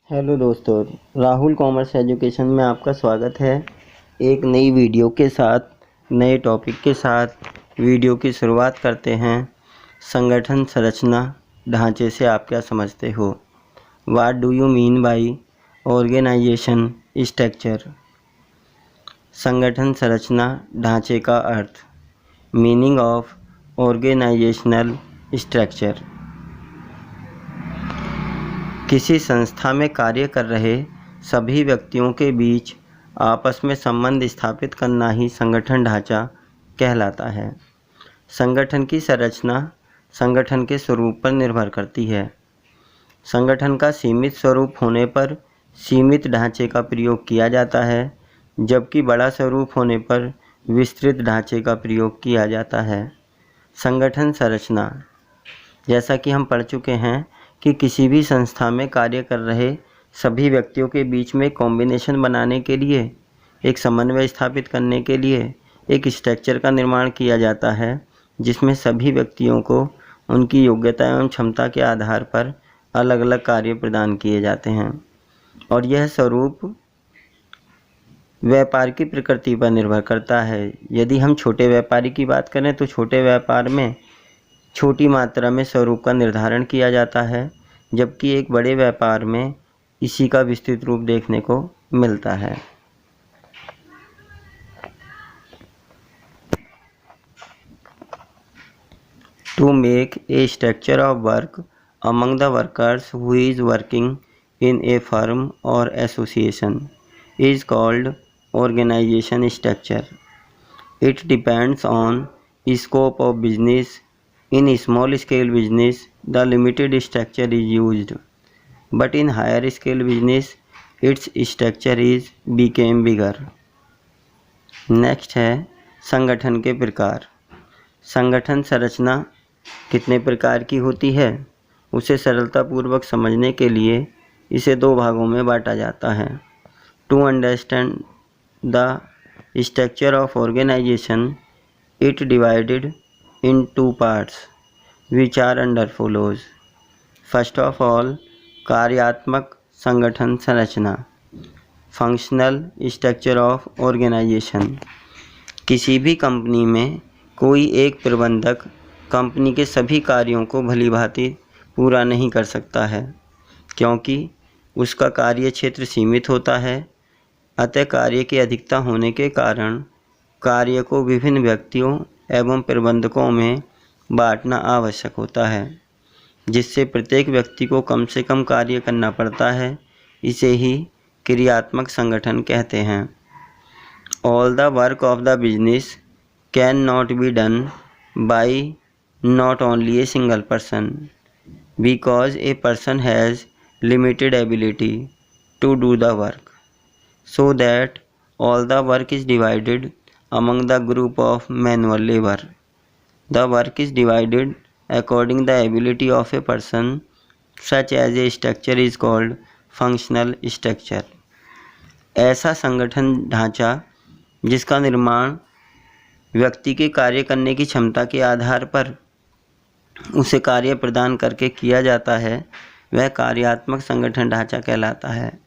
Hello दोस्तों, Rahul commerce education में आपका स्वागत है। एक नई वीडियो के साथ, नए टॉपिक के साथ वीडियो की शुरुआत करते हैं। संगठन संरचना ढांचे से आप क्या समझते हो? What do you mean by organisation structure? संगठन संरचना ढांचे का अर्थ। Meaning of organisational structure. किसी संस्था में कार्य कर रहे सभी व्यक्तियों के बीच आपस में संबंध स्थापित करना ही संगठन ढांचा कहलाता है। संगठन की संरचना संगठन के स्वरूप पर निर्भर करती है। संगठन का सीमित स्वरूप होने पर सीमित ढांचे का प्रयोग किया जाता है, जबकि बड़ा स्वरूप होने पर विस्तृत ढांचे का प्रयोग किया जाता है। संगठन संरचना, जैसा कि हम पढ़ चुके हैं कि किसी भी संस्था में कार्य कर रहे सभी व्यक्तियों के बीच में कॉम्बिनेशन बनाने के लिए, एक समन्वय स्थापित करने के लिए एक स्ट्रक्चर का निर्माण किया जाता है, जिसमें सभी व्यक्तियों को उनकी योग्यता एवं क्षमता के आधार पर अलग अलग कार्य प्रदान किए जाते हैं। और यह स्वरूप व्यापार की प्रकृति पर निर्भर करता है। यदि हम छोटे व्यापारी की बात करें तो छोटे व्यापार में छोटी मात्रा में स्वरूप का निर्धारण किया जाता है, जबकि एक बड़े व्यापार में इसी का विस्तृत रूप देखने को मिलता है। To make a structure of work among the workers who is working in a firm or association is called organization structure. It depends on scope of business. In small scale business, the limited structure is used, but in higher scale business, its structure is became bigger. Next है संगठन के प्रकार। संगठन संरचना कितने प्रकार की होती है, उसे सरलतापूर्वक समझने के लिए इसे दो भागों में बांटा जाता है। To understand the structure of organisation, it divided in two parts which are under follows. First of all, कार्यात्मक संगठन संरचना, फंक्शनल स्ट्रक्चर ऑफ ऑर्गेनाइजेशन। किसी भी कंपनी में कोई एक प्रबंधक कंपनी के सभी कार्यों को भली भांति पूरा नहीं कर सकता है, क्योंकि उसका कार्य क्षेत्र सीमित होता है। अतः कार्य की अधिकता होने के कारण कार्य को विभिन्न व्यक्तियों एवं प्रबंधकों में बांटना आवश्यक होता है, जिससे प्रत्येक व्यक्ति को कम से कम कार्य करना पड़ता है। इसे ही क्रियात्मक संगठन कहते हैं। All the work of the business can not be done by not only a single person, because a person has limited ability to do the work, so that all the work is divided among the group of manual labor. The work is divided according the ability of a person, such as a structure is called functional structure. ऐसा संगठन ढांचा जिसका निर्माण व्यक्ति के कार्य करने की क्षमता के आधार पर उसे कार्य प्रदान करके किया जाता है, वह कार्यात्मक संगठन ढांचा कहलाता है।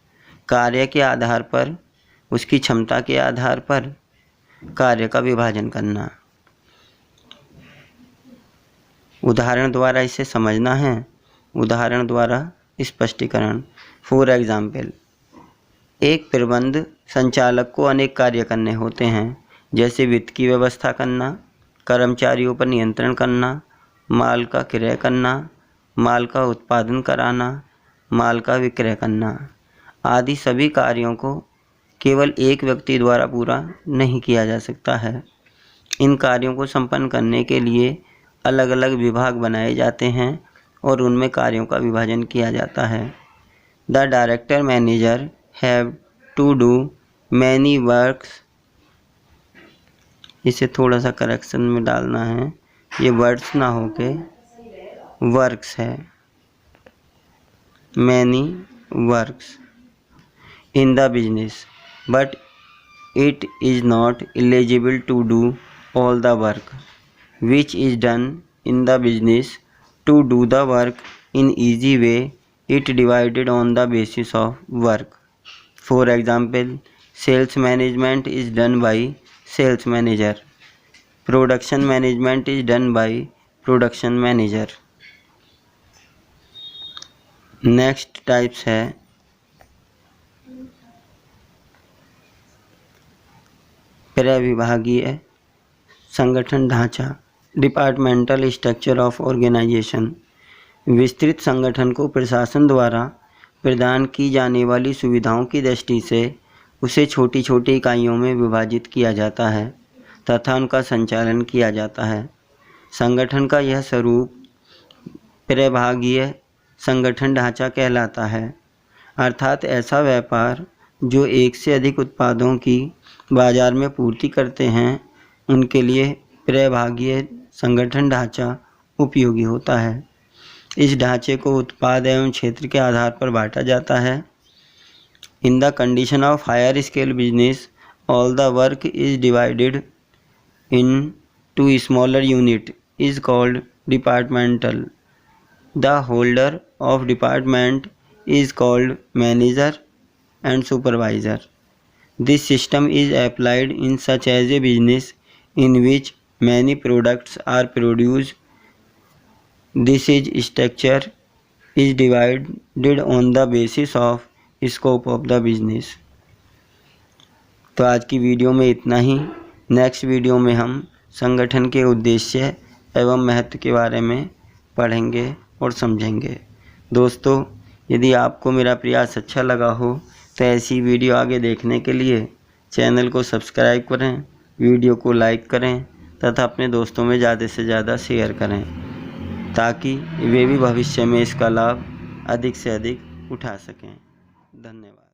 कार्य के आधार पर, उसकी क्षमता के आधार पर कार्य का विभाजन करना। उदाहरण द्वारा इसे समझना है। उदाहरण द्वारा स्पष्टीकरण। फॉर एग्जाम्पल, एक प्रबंध संचालक को अनेक कार्य करने होते हैं, जैसे वित्त की व्यवस्था करना, कर्मचारियों पर नियंत्रण करना, माल का क्रय करना, माल का उत्पादन कराना, माल का विक्रय करना आदि सभी कार्यों को केवल एक व्यक्ति द्वारा पूरा नहीं किया जा सकता है। इन कार्यों को संपन्न करने के लिए अलग अलग विभाग बनाए जाते हैं और उनमें कार्यों का विभाजन किया जाता है। The director manager have to do many works. इसे थोड़ा सा करेक्शन में डालना है, ये वर्ड्स ना होके वर्क्स है। Many works in the business, but it is not eligible to do all the work which is done in the business. To do the work in easy way, it divided on the basis of work. For example, sales management is done by sales manager. Production management is done by production manager. Next types है प्रविभागीय संगठन ढांचा, departmental structure of organisation. विस्तृत संगठन को प्रशासन द्वारा प्रदान की जाने वाली सुविधाओं की दृष्टि से उसे छोटी छोटी इकाइयों में विभाजित किया जाता है तथा उनका संचालन किया जाता है। संगठन का यह स्वरूप प्रविभागीय संगठन ढांचा कहलाता है, अर्थात ऐसा व्यापार जो एक से अधिक उत्पादों की बाजार में पूर्ति करते हैं उनके लिए प्रविभागीय संगठन ढांचा उपयोगी होता है। इस ढांचे को उत्पाद एवं क्षेत्र के आधार पर बांटा जाता है। In the condition of higher scale business all the work is divided into smaller unit is called departmental. The holder of department is called manager and supervisor. This system is applied in such as a business in which many products are produced. This is structure is divided on the basis of scope of the business. तो आज की video में इतना ही। Next video में हम संगठन के उद्देश्य एवं महत्व के बारे में पढ़ेंगे और समझेंगे। दोस्तों, यदि आपको मेरा प्रयास अच्छा लगा हो तो ऐसी वीडियो आगे देखने के लिए चैनल को सब्सक्राइब करें, वीडियो को लाइक करें तथा अपने दोस्तों में ज़्यादा से ज़्यादा शेयर करें ताकि वे भी भविष्य में इसका लाभ अधिक से अधिक उठा सकें। धन्यवाद।